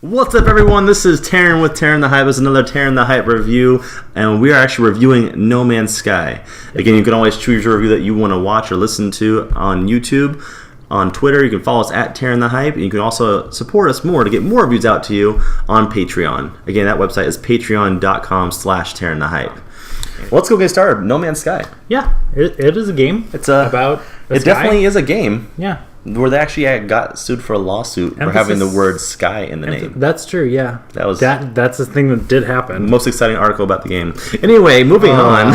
What's up, everyone? This is Taryn with TarynTheHype. It's another TarynTheHype review, and we are actually reviewing No Man's Sky. Again, you can always choose your review that you want to watch or listen to on YouTube, on Twitter. You can follow us at TarynTheHype, and you can also support us more to get more reviews out to you on Patreon. Again, that website is patreon.com/TarynTheHype. Well, let's go get started. No Man's Sky. Yeah, it is a game. It's about a sky. Definitely is a game. Yeah. Where they actually got sued for a lawsuit for having the word sky in the name. That's true, yeah. That's the thing that did happen. Most exciting article about the game. Anyway, moving on.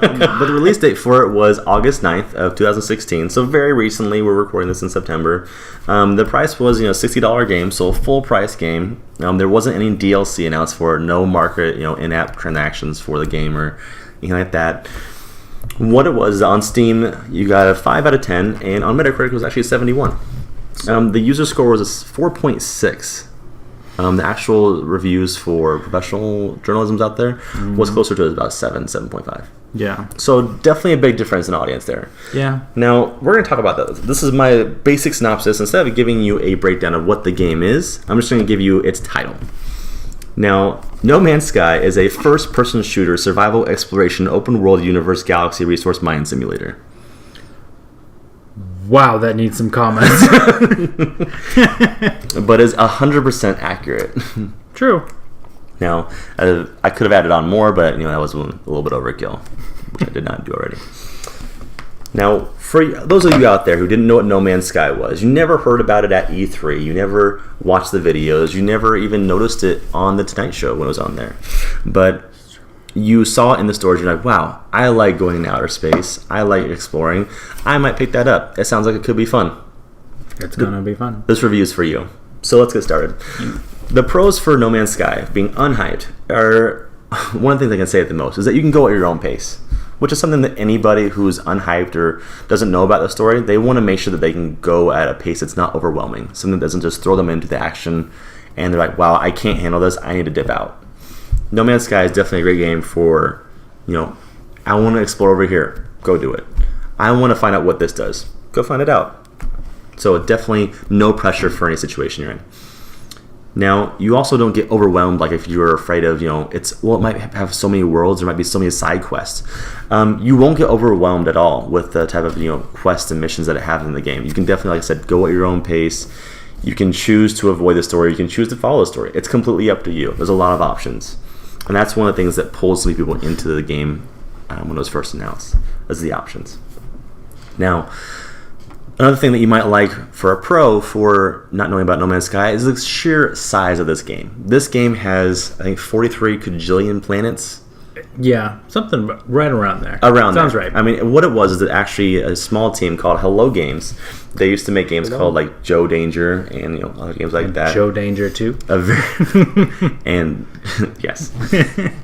But the release date for it was August 9th of 2016, so very recently. We're recording this in September. The price was $60 game, so a full price game. There wasn't any DLC announced for it, no market, in-app transactions for the game or anything like that. What it was on Steam, you got a 5 out of 10, and on Metacritic it was actually a 71. The user score was a 4.6. The actual reviews for professional journalism out there was closer to about 7.5. Yeah. So definitely a big difference in audience there. Yeah. Now, we're going to talk about that. This is my basic synopsis. Instead of giving you a breakdown of what the game is, I'm just going to give you its title. Now, No Man's Sky is a first-person shooter, survival, exploration, open-world universe, galaxy, resource mining simulator. Wow, that needs some comments. But is 100% accurate. True. Now, I could have added on more, but that was a little bit overkill, which I did not do already. Now, for those of you out there who didn't know what No Man's Sky was, you never heard about it at E3, you never watched the videos, you never even noticed it on The Tonight Show when it was on there. But you saw it in the stores, you're like, wow, I like going into outer space, I like exploring, I might pick that up. It sounds like it could be fun. It's going to be fun. This review is for you. So let's get started. The pros for No Man's Sky, being unhyped, are one of the things I can say at the most, is that you can go at your own pace. Which is something that anybody who's unhyped or doesn't know about the story, they want to make sure that they can go at a pace that's not overwhelming. Something that doesn't just throw them into the action and they're like, wow, I can't handle this, I need to dip out. No Man's Sky is definitely a great game for, I want to explore over here, go do it. I want to find out what this does, go find it out. So definitely no pressure for any situation you're in. Now, you also don't get overwhelmed, like if you're afraid of, it might have so many worlds, there might be so many side quests. You won't get overwhelmed at all with the type of, quests and missions that it has in the game. You can definitely, like I said, go at your own pace. You can choose to avoid the story. You can choose to follow the story. It's completely up to you. There's a lot of options. And that's one of the things that pulls so many people into the game when it was first announced, is the options. Now, another thing that you might like for a pro for not knowing about No Man's Sky is the sheer size of this game. This game has, I think, 43 kajillion planets. Yeah, something right around there. Sounds right. I mean, what it was is that actually a small team called Hello Games. They used to make games called like Joe Danger and other games like that. Joe Danger too. And yes,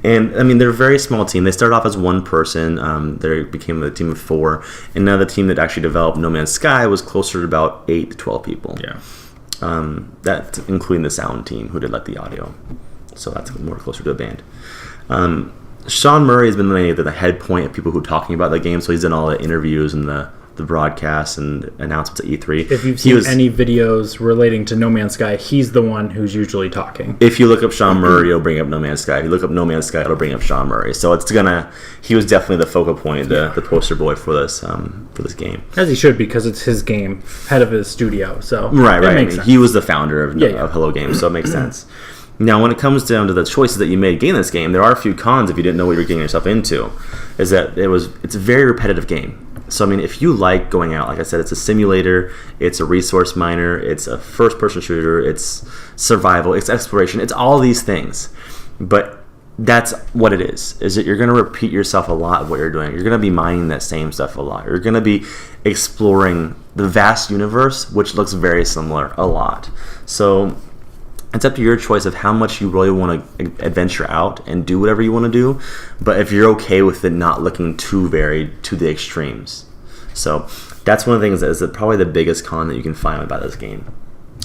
and I mean they're a very small team. They started off as one person. They became a team of 4, and now the team that actually developed No Man's Sky was closer to about 8 to 12 people. Yeah. That including the sound team who did like the audio. So that's more closer to a band. Sean Murray has been the head point of people who are talking about the game, so he's done all the interviews and the broadcasts and announcements at E3. If you've seen any videos relating to No Man's Sky, he's the one who's usually talking. If you look up Sean Murray, it'll bring up No Man's Sky. If you look up No Man's Sky, it'll bring up Sean Murray. So he was definitely the focal point, the poster boy for this game. As he should, because it's his game, head of his studio. So right. He was the founder of Hello Games, so it makes sense. Now, when it comes down to the choices that you made getting this game, there are a few cons if you didn't know what you were getting yourself into. Is that it's a very repetitive game. So, I mean, if you like going out, like I said, it's a simulator, it's a resource miner, it's a first-person shooter, it's survival, it's exploration, it's all these things. But that's what it is that you're going to repeat yourself a lot of what you're doing. You're going to be mining that same stuff a lot. You're going to be exploring the vast universe, which looks very similar a lot. So it's up to your choice of how much you really want to adventure out and do whatever you want to do, but if you're okay with it not looking too varied to the extremes. So that's one of the things that is probably the biggest con that you can find about this game.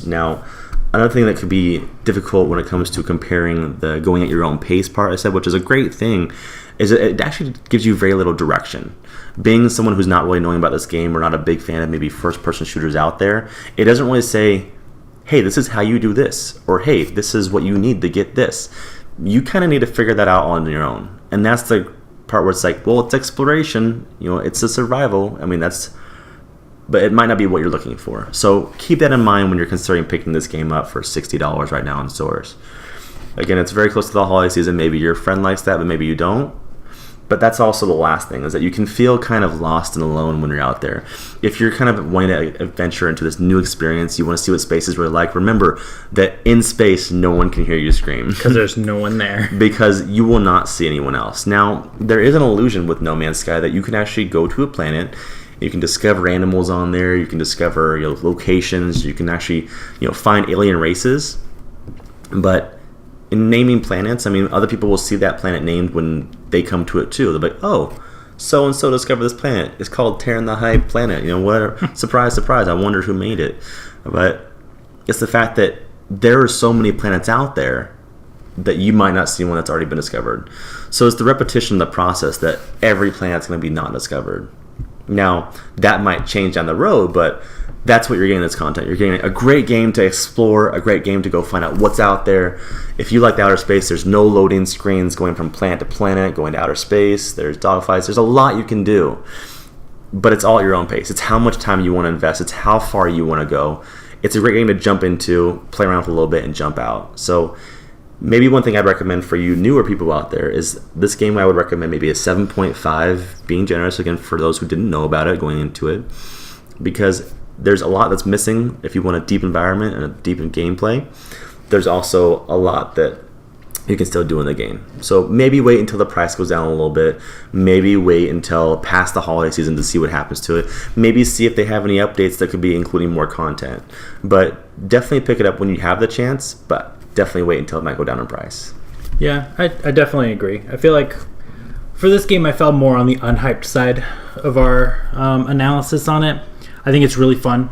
Now, another thing that could be difficult when it comes to comparing the going at your own pace part, I said, which is a great thing, is that it actually gives you very little direction. Being someone who's not really knowing about this game or not a big fan of maybe first-person shooters out there, it doesn't really say hey, this is how you do this, or hey, this is what you need to get this. You kind of need to figure that out on your own. And that's the part where it's like, well, it's exploration, it's a survival. I mean, but it might not be what you're looking for. So keep that in mind when you're considering picking this game up for $60 right now in stores. Again, it's very close to the holiday season. Maybe your friend likes that, but maybe you don't. But that's also the last thing, is that you can feel kind of lost and alone when you're out there. If you're kind of wanting to adventure into this new experience, you want to see what space is really like, remember that in space, no one can hear you scream. Because there's no one there. Because you will not see anyone else. Now, there is an illusion with No Man's Sky that you can actually go to a planet. You can discover animals on there. You can discover locations. You can actually find alien races. But in naming planets, I mean, other people will see that planet named when they come to it too. They'll be like, oh, so-and-so discovered this planet. It's called TarynTheHype planet. What? Surprise, surprise. I wonder who made it. But it's the fact that there are so many planets out there that you might not see one that's already been discovered. So it's the repetition of the process that every planet's going to be not discovered. Now, that might change down the road, but that's what you're getting in this content. You're getting a great game to explore, a great game to go find out what's out there. If you like the outer space, there's no loading screens going from planet to planet, going to outer space. There's dogfights. There's a lot you can do. But it's all at your own pace. It's how much time you want to invest. It's how far you want to go. It's a great game to jump into, play around with a little bit, and jump out. So maybe one thing I'd recommend for you newer people out there is this game. I would recommend maybe a 7.5, being generous, again, for those who didn't know about it going into it. Because there's a lot that's missing if you want a deep environment and a deep gameplay. There's also a lot that you can still do in the game. So maybe wait until the price goes down a little bit. Maybe wait until past the holiday season to see what happens to it. Maybe see if they have any updates that could be including more content. But definitely pick it up when you have the chance, but definitely wait until it might go down in price. Yeah, I definitely agree. I feel like for this game, I fell more on the unhyped side of our analysis on it. I think it's really fun.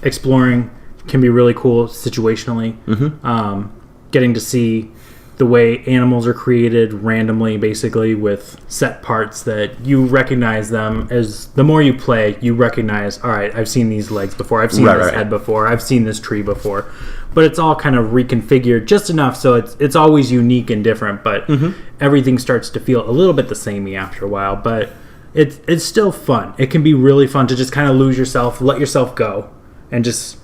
Exploring can be really cool situationally. Mm-hmm. Getting to see the way animals are created randomly, basically, with set parts that you recognize them as. The more you play, you recognize, all right, I've seen these legs before. I've seen this head before. I've seen this tree before. But it's all kind of reconfigured just enough so it's always unique and different, but everything starts to feel a little bit the samey after a while. But it's still fun. It can be really fun to just kind of lose yourself, let yourself go, and just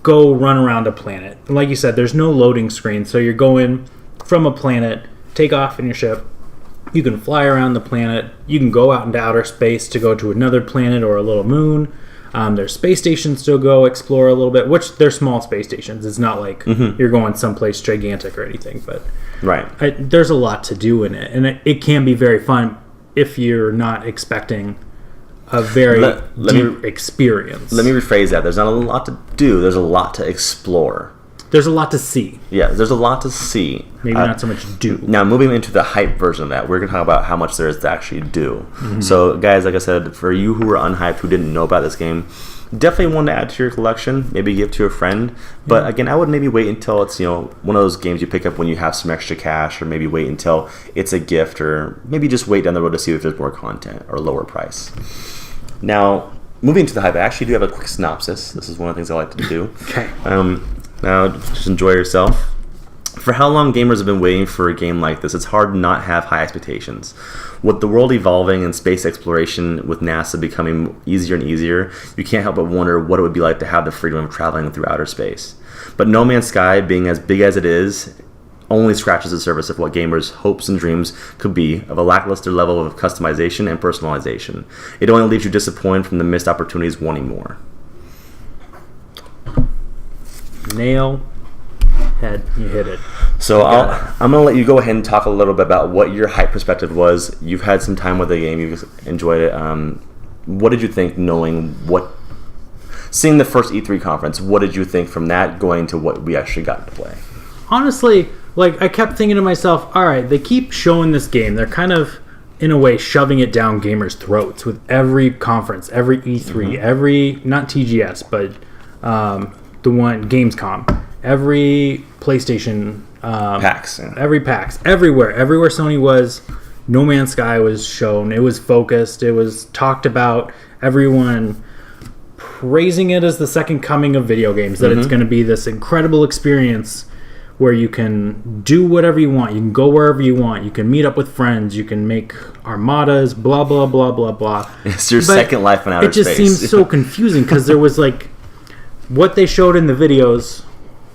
go run around a planet. And like you said, there's no loading screen, so you're going from a planet, take off in your ship. You can fly around the planet. You can go out into outer space to go to another planet or a little moon. There's space stations to go explore a little bit, which they're small space stations. It's not like you're going someplace gigantic or anything, but there's a lot to do in it, and it can be very fun if you're not expecting a very deep experience. Let me rephrase that. There's not a lot to do. There's a lot to explore. There's a lot to see. Yeah, there's a lot to see. Maybe not so much do. Now, moving into the hype version of that, we're going to talk about how much there is to actually do. Mm-hmm. So, guys, like I said, for you who are unhyped, who didn't know about this game, definitely one to add to your collection, maybe give to a friend. But, again, I would maybe wait until it's, one of those games you pick up when you have some extra cash, or maybe wait until it's a gift, or maybe just wait down the road to see if there's more content or lower price. Now, moving to the hype, I actually do have a quick synopsis. This is one of the things I like to do. Okay. Now, just enjoy yourself. For how long gamers have been waiting for a game like this, it's hard to not have high expectations. With the world evolving and space exploration with NASA becoming easier and easier, you can't help but wonder what it would be like to have the freedom of traveling through outer space. But No Man's Sky, being as big as it is, only scratches the surface of what gamers' hopes and dreams could be of a lackluster level of customization and personalization. It only leaves you disappointed from the missed opportunities wanting more. Nail head, you hit it. So I'm going to let you go ahead and talk a little bit about what your hype perspective was. You've had some time with the game. You've enjoyed it. What did you think seeing the first E3 conference, what did you think from that going to what we actually got to play? Honestly, I kept thinking to myself, all right, they keep showing this game. They're kind of, in a way, shoving it down gamers' throats with every conference, every E3, every, not TGS, but the one, Gamescom, every PlayStation PAX, every PAX, everywhere Sony was, No Man's Sky was shown. It was focused. It was talked about. Everyone praising it as the second coming of video games, that it's going to be this incredible experience where you can do whatever you want. You can go wherever you want. You can meet up with friends. You can make armadas, blah, blah, blah, blah, blah. It's your second life in outer space. It just seems so confusing because there was like, what they showed in the videos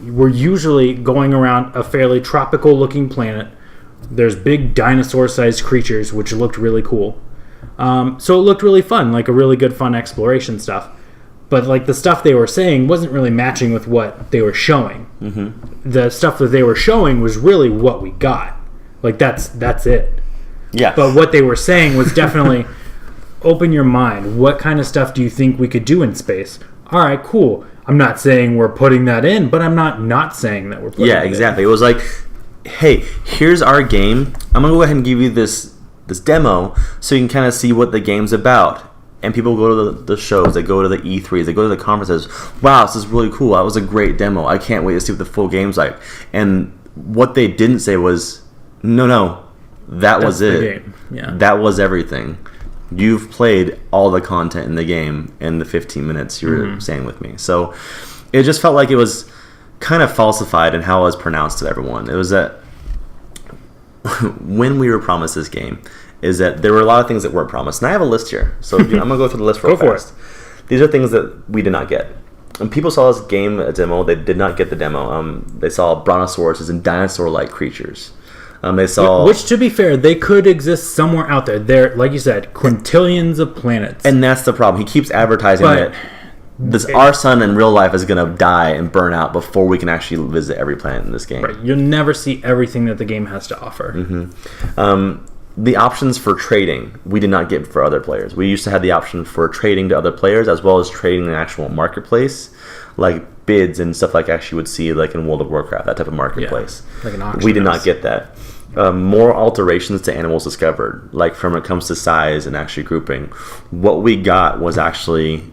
were usually going around a fairly tropical looking planet. There's big dinosaur-sized creatures, which looked really cool. So it looked really fun, like a really good fun exploration stuff. But like the stuff they were saying wasn't really matching with what they were showing. The stuff that they were showing was really what we got. Like that's it. Yeah. But what they were saying was definitely open your mind. What kind of stuff do you think we could do in space? All right, cool. I'm not saying we're putting that in, but I'm not saying that we're putting it in. Yeah, exactly. It was like, hey, here's our game. I'm going to go ahead and give you this demo so you can kind of see what the game's about. And people go to the shows, they go to the E3s, they go to the conferences. Wow, this is really cool. That was a great demo. I can't wait to see what the full game's like. And what they didn't say was, no, that's was it. Game. Yeah. That was everything. You've played all the content in the game in the 15 minutes you were saying with me. So it just felt like it was kind of falsified in how it was pronounced to everyone. It was that when we were promised this game, is that there were a lot of things that weren't promised. And I have a list here. So I'm going to go through the list real fast. These are things that we did not get. When people saw this game demo, they did not get the demo. They saw brontosauruses and dinosaur-like creatures. They saw... Which, to be fair, they could exist somewhere out there. There, like you said, quintillions of planets. And that's the problem. He keeps advertising that our sun in real life is going to die and burn out before we can actually visit every planet in this game. Right. You'll never see everything that the game has to offer. The options for trading, we did not get for other players. We used to have the option for trading to other players as well as trading in an actual marketplace, like bids and stuff like actually would see like in World of Warcraft, that type of marketplace. Yeah, like an auction we did house. not get that. More alterations to animals discovered, like from when it comes to size and actually grouping. What we got was actually,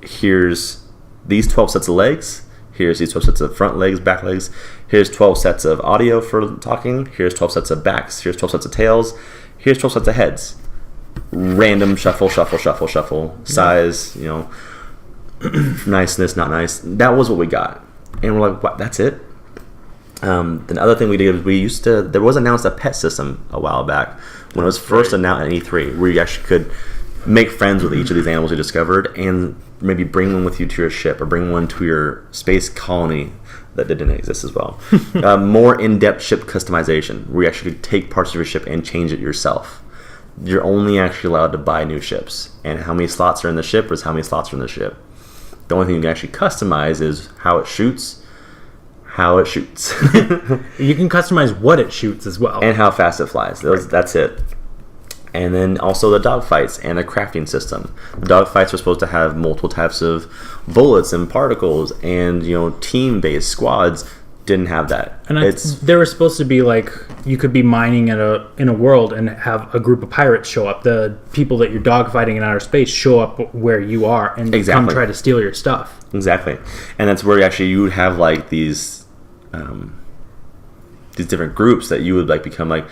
here's these 12 sets of legs, here's these 12 sets of front legs, back legs, here's 12 sets of audio for talking, here's 12 sets of backs, here's 12 sets of tails, here's 12 sets of heads. Random shuffle, size, niceness, not nice. That was what we got. And we're like, what, that's it? The other thing we did was there was announced a pet system a while back when it was first announced at E3 where you actually could make friends with each of these animals you discovered and maybe bring one with you to your ship or bring one to your space colony that didn't exist as well. More in-depth ship customization where you actually could take parts of your ship and change it yourself. You're only actually allowed to buy new ships, and how many slots are in the ship is how many slots are in the ship. The only thing you can actually customize is how it shoots. You can customize what it shoots as well. And how fast it flies. That's it. And then also the dogfights and a crafting system. The dogfights are supposed to have multiple types of bullets and particles and team-based squads. Didn't have that. And they were supposed to be like you could be mining in a world and have a group of pirates show up. The people that you're dogfighting in outer space show up where you are and come try to steal your stuff. Exactly. And that's where you would have like these different groups that you would like become like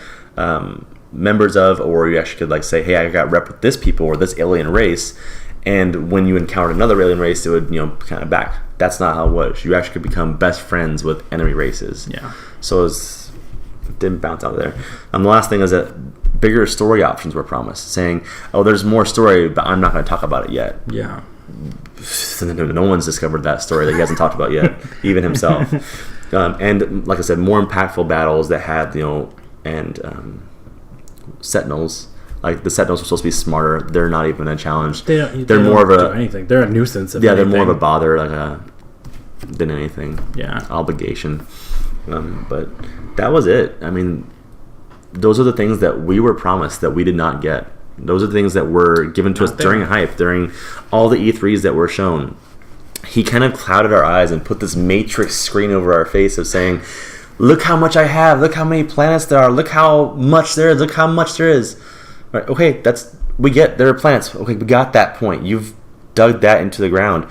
members of, or you actually could like say, hey, I got rep with this people or this alien race, and when you encountered another alien race, it would kind of back. That's not how it was. You actually could become best friends with enemy races. Yeah. So it didn't bounce out there. The last thing is that bigger story options were promised, saying, oh, there's more story, but I'm not going to talk about it yet. Yeah. No one's discovered that story that he hasn't talked about yet, even himself. And like I said, more impactful battles that had Sentinels. Like the Sentinels were supposed to be smarter. They're not even a challenge. They're more of a anything. They're a nuisance. They're more of a bother, than anything. Yeah, obligation. But that was it. I mean, those are the things that we were promised that we did not get. Those are the things that were given to us during hype, during all the E3s that were shown. He kind of clouded our eyes and put this matrix screen over our face of saying, look how much I have, look how many planets there are, look how much there is, look how much there is. Right, okay, there are planets. Okay, we got that point. You've dug that into the ground.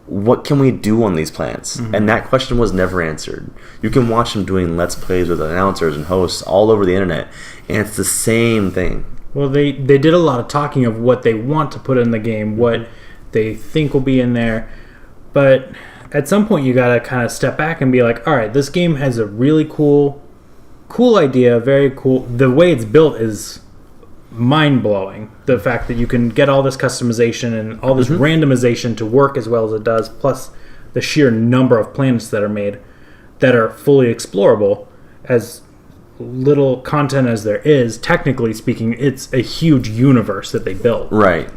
What can we do on these planets? Mm-hmm. And that question was never answered. You can watch them doing Let's Plays with announcers and hosts all over the internet, and it's the same thing. Well, they did a lot of talking of what they want to put in the game, what they think will be in there. But at some point, you got to kind of step back and be like, all right, this game has a really cool idea, very cool. The way it's built is mind-blowing. The fact that you can get all this customization and all this randomization to work as well as it does, plus the sheer number of planets that are made that are fully explorable. As little content as there is, technically speaking, it's a huge universe that they built. Right.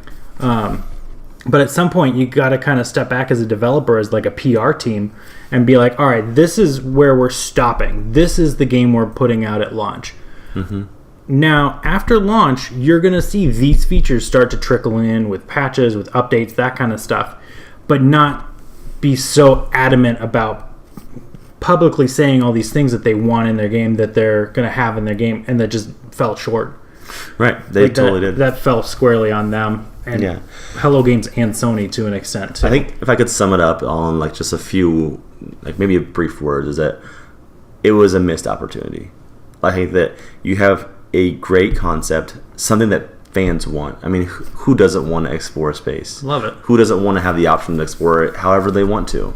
But at some point, you got to kind of step back as a developer, as like a PR team, and be like, all right, this is where we're stopping. This is the game we're putting out at launch. Now, after launch, you're going to see these features start to trickle in with patches, with updates, that kind of stuff, but not be so adamant about publicly saying all these things that they want in their game, that they're going to have in their game, and that just fell short. Right, they totally did. That fell squarely on them. And Hello Games and Sony to an extent too. I think if I could sum it up on like just a few, like maybe a brief words, is that it was a missed opportunity. I think that you have a great concept, something that fans want. I mean, who doesn't want to explore space? Love it. Who doesn't want to have the option to explore it however they want to?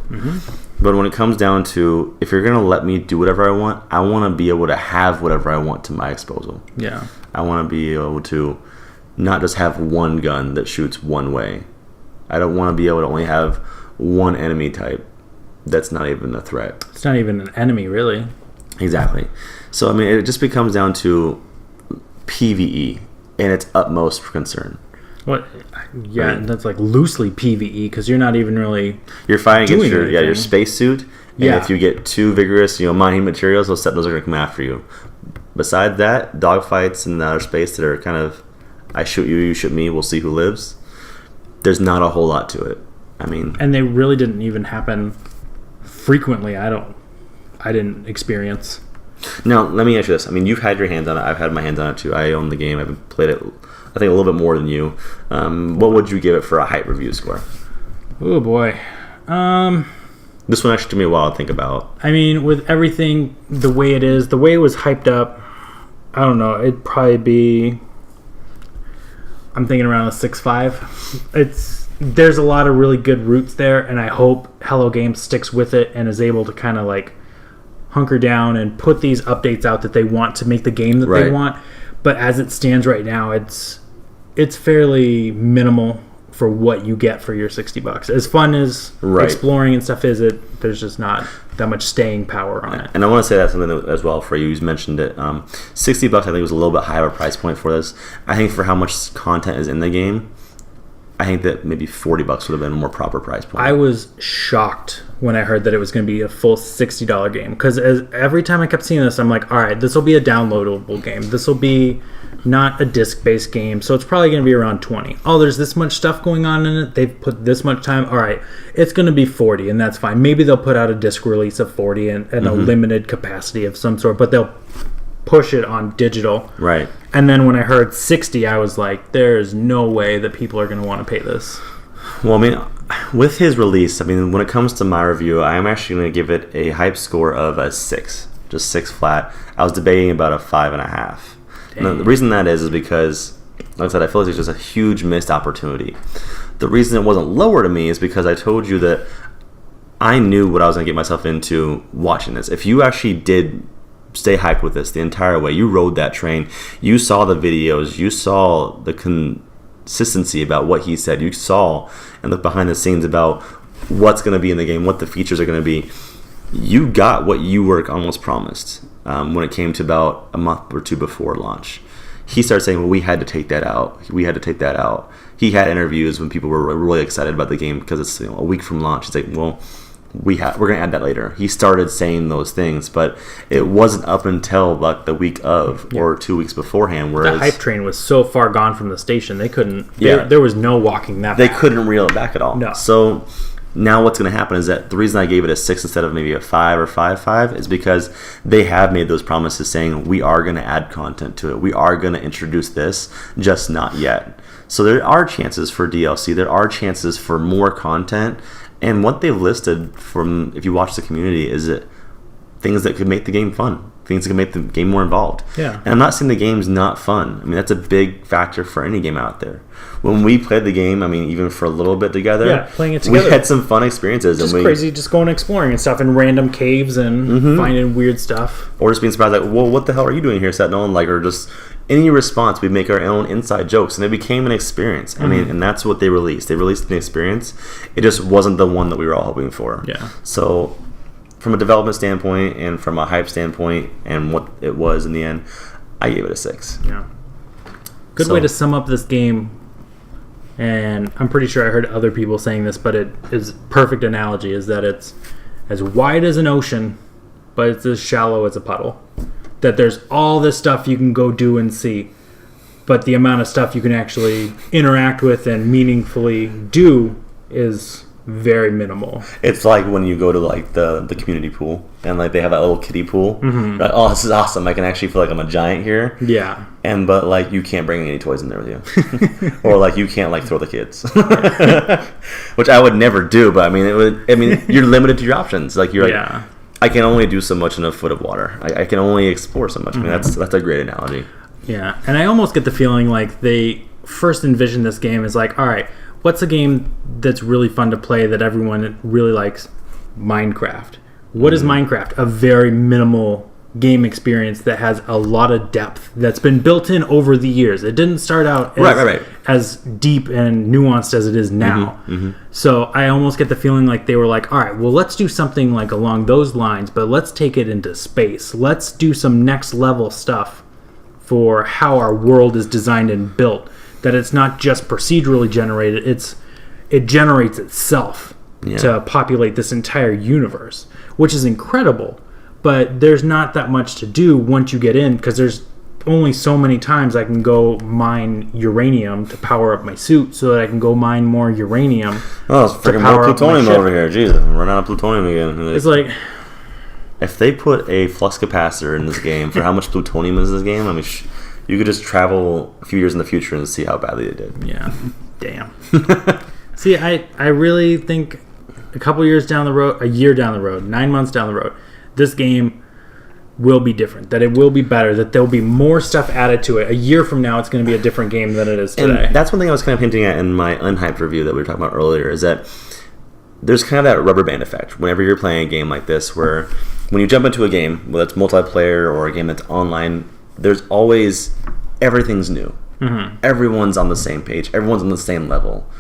But when it comes down to, if you're going to let me do whatever I want to be able to have whatever I want to my disposal. Yeah. I want to be able to not just have one gun that shoots one way. I don't want to be able to only have one enemy type that's not even a threat. It's not even an enemy, really. Exactly. So, I mean, it just becomes down to PvE and its utmost concern. What? Yeah, right. That's like loosely PvE, because you're not even really. You're fighting against your spacesuit, and if you get too vigorous, mining materials, those are going to come after you. Besides that, dogfights in outer space that are kind of, I shoot you, you shoot me, we'll see who lives. There's not a whole lot to it. I mean, and they really didn't even happen frequently. I didn't experience. Now, let me ask you this. I mean, you've had your hands on it. I've had my hands on it too. I own the game. I've played it, I think, a little bit more than you. What would you give it for a hype review score? Oh, boy. This one actually took me a while to think about. I mean, with everything the way it is, the way it was hyped up, I don't know. It'd probably be, I'm thinking around a 6.5. There's a lot of really good roots there, and I hope Hello Games sticks with it and is able to kind of like hunker down and put these updates out that they want to make the game that they want. But as it stands right now, it's fairly minimal for what you get for your $60. As fun as exploring and stuff is, there's just not that much staying power on it. And I want to say that something as well for you. You mentioned it. $60, I think, was a little bit higher price point for this. I think for how much content is in the game, I think that maybe $40 would have been a more proper price point. I was shocked when I heard that it was going to be a full $60 game, because every time I kept seeing this, I'm like, all right, this will be a downloadable game. This will be not a disc-based game, so it's probably going to be around 20. Oh, there's this much stuff going on in it. They've put this much time. All right, it's going to be 40, and that's fine. Maybe they'll put out a disc release of 40 and a limited capacity of some sort, but they'll push it on digital. Right. And then when I heard 60, I was like, there's no way that people are going to want to pay this. Well, I mean, with his release, I mean, when it comes to my review, I'm actually going to give it a hype score of a 6. Just 6 flat. I was debating about a 5.5. Now, the reason that is because, like I said, I feel like it's just a huge missed opportunity. The reason it wasn't lower to me is because I told you that I knew what I was going to get myself into watching this. If you actually did stay hyped with this the entire way, you rode that train, you saw the videos, you saw the consistency about what he said, you saw and look behind the scenes about what's going to be in the game, what the features are going to be, you got what you were almost promised when it came to about a month or two before launch. He started saying, well, we had to take that out. He had interviews when people were really excited about the game because it's a week from launch. He's like, well, we're going to add that later. He started saying those things, but it wasn't up until like the week of or 2 weeks beforehand. Whereas the hype train was so far gone from the station, they couldn't. There was no walking that. They couldn't reel it back at all. No. So now what's going to happen is that the reason I gave it a 6 instead of maybe a 5 or 5.5 is because they have made those promises saying we are going to add content to it. We are going to introduce this, just not yet. So there are chances for DLC. There are chances for more content. And what they've listed from, if you watch the community, is that things that could make the game fun, things that could make the game more involved. Yeah. And I'm not saying the game's not fun. I mean, that's a big factor for any game out there. When we played the game, I mean, even for a little bit together, playing it together, we had some fun experiences. Just crazy, just going exploring and stuff in random caves and finding weird stuff. Or just being surprised, like, well, what the hell are you doing here, Sentinel? Like, or just any response, we make our own inside jokes, and it became an experience. I mean, and that's what they released. They released an experience. It just wasn't the one that we were all hoping for. Yeah. So, from a development standpoint and from a hype standpoint and what it was in the end, I gave it a 6. Yeah. Good way to sum up this game, and I'm pretty sure I heard other people saying this, but it is perfect analogy, is that it's as wide as an ocean, but it's as shallow as a puddle. That there's all this stuff you can go do and see, but the amount of stuff you can actually interact with and meaningfully do is very minimal. It's like when you go to like the community pool and like they have that little kiddie pool. Like, oh, this is awesome! I can actually feel like I'm a giant here. Yeah. But like you can't bring any toys in there with you, or like you can't like throw the kids, which I would never do. But I mean, you're limited to your options. Like you're like, I can only do so much in a foot of water. I can only explore so much. I mean, that's a great analogy. Yeah, and I almost get the feeling like they first envisioned this game as like, all right, what's a game that's really fun to play that everyone really likes? Minecraft. What is Minecraft? A very minimal game experience that has a lot of depth that's been built in over the years. It didn't start out as deep and nuanced as it is now. So I almost get the feeling like they were like, all right, well, let's do something like along those lines, but let's take it into space. Let's do some next level stuff for how our world is designed and built. That it's not just procedurally generated, it generates itself to populate this entire universe, which is incredible. But there's not that much to do once you get in, because there's only so many times I can go mine uranium to power up my suit, so that I can go mine more uranium. Oh, it's freaking more plutonium over here. Jesus, I'm running out of plutonium again. It's like, if they put a flux capacitor in this game for how much plutonium is in this game, I mean, you could just travel a few years in the future and see how badly it did. Yeah. Damn. See, I really think a couple years down the road, a year down the road, 9 months down the road, this game will be different. That it will be better. That there will be more stuff added to it. A year from now, it's going to be a different game than it is today. And that's one thing I was kind of hinting at in my unhyped review that we were talking about earlier, is that there's kind of that rubber band effect whenever you're playing a game like this, where when you jump into a game, whether it's multiplayer or a game that's online, there's always, everything's new. Everyone's on the same page. Everyone's on the same level.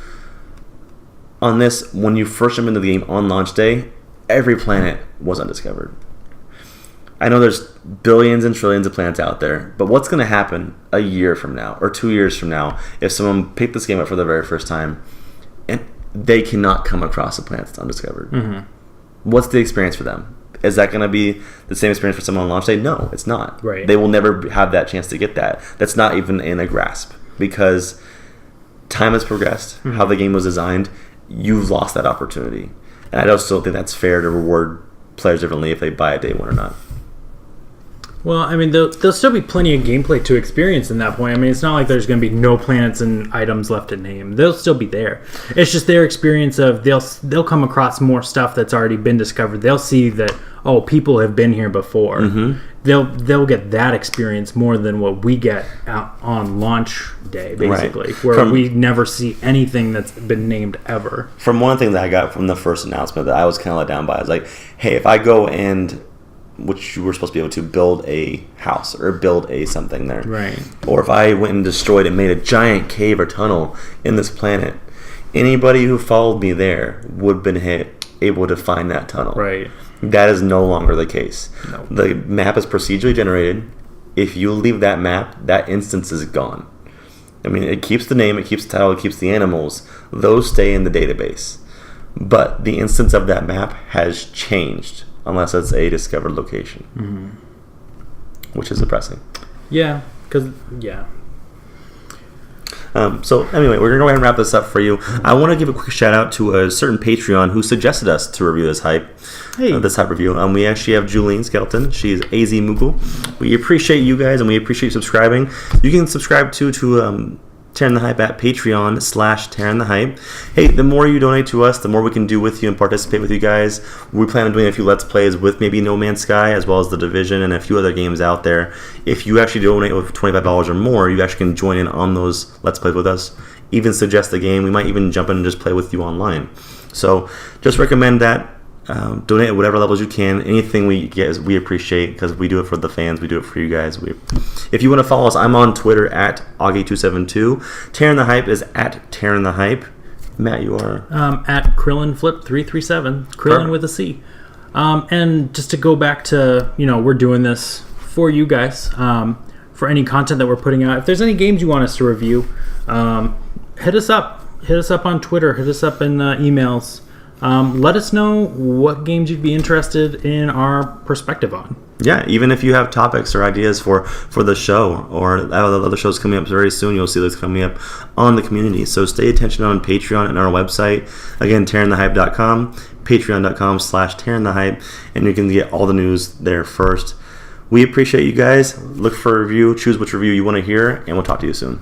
On this, when you first jump into the game on launch day, every planet was undiscovered. I know there's billions and trillions of planets out there, but what's going to happen a year from now or 2 years from now if someone picked this game up for the very first time and they cannot come across a planet that's undiscovered? What's the experience for them? Is that going to be the same experience for someone on launch day? No, it's not. Right. They will never have that chance to get that. That's not even in a grasp, because time has progressed, how the game was designed, you've lost that opportunity. And I just don't think that's fair to reward players differently if they buy it day one or not. Well, I mean, there'll still be plenty of gameplay to experience in that point. I mean, it's not like there's going to be no planets and items left to name. They'll still be there. It's just their experience of they'll come across more stuff that's already been discovered. They'll see that, oh, people have been here before. They'll get that experience more than what we get out on launch day, basically, where we never see anything that's been named ever. From one thing that I got from the first announcement that I was kind of let down by, is like, hey, if I go and, which you were supposed to be able to build a house or build a something there. Right. Or if I went and destroyed and made a giant cave or tunnel in this planet, anybody who followed me there would have been able to find that tunnel. Right. That is no longer the case. No. The map is procedurally generated. If you leave that map, that instance is gone. I mean, it keeps the name, it keeps the title, it keeps the animals. Those stay in the database. But the instance of that map has changed, unless it's a discovered location, which is depressing. Yeah, because, yeah. So anyway, we're going to go ahead and wrap this up for you. I want to give a quick shout out to a certain Patreon who suggested us to review this hype. This hype review. We actually have Julian Skelton. She's AZ Mughal. We appreciate you guys, and we appreciate you subscribing. You can subscribe to Taryn the Hype at Patreon/TarynTheHype. Hey, the more you donate to us, the more we can do with you and participate with you guys. We plan on doing a few Let's Plays with maybe No Man's Sky, as well as The Division, and a few other games out there. If you actually donate with $25 or more, you actually can join in on those Let's Plays with us. Even suggest a game. We might even jump in and just play with you online. So just recommend that. Donate at whatever levels you can. Anything we get, we appreciate, because we do it for the fans. We do it for you guys. If you want to follow us, I'm on Twitter at Augie272. Taryn the Hype is at Taryn the Hype. Matt, you are at KrillinFlip337. Krillin with a C. And just to go back to, we're doing this for you guys. For any content that we're putting out, if there's any games you want us to review, hit us up. Hit us up on Twitter. Hit us up in emails. Let us know what games you'd be interested in our perspective on. Yeah, even if you have topics or ideas for the show, or other shows coming up very soon, you'll see those coming up on the community. So stay attention on Patreon and our website. Again, TarynTheHype.com, Patreon.com/TarynTheHype, and you can get all the news there first. We appreciate you guys. Look for a review, choose which review you want to hear, and we'll talk to you soon.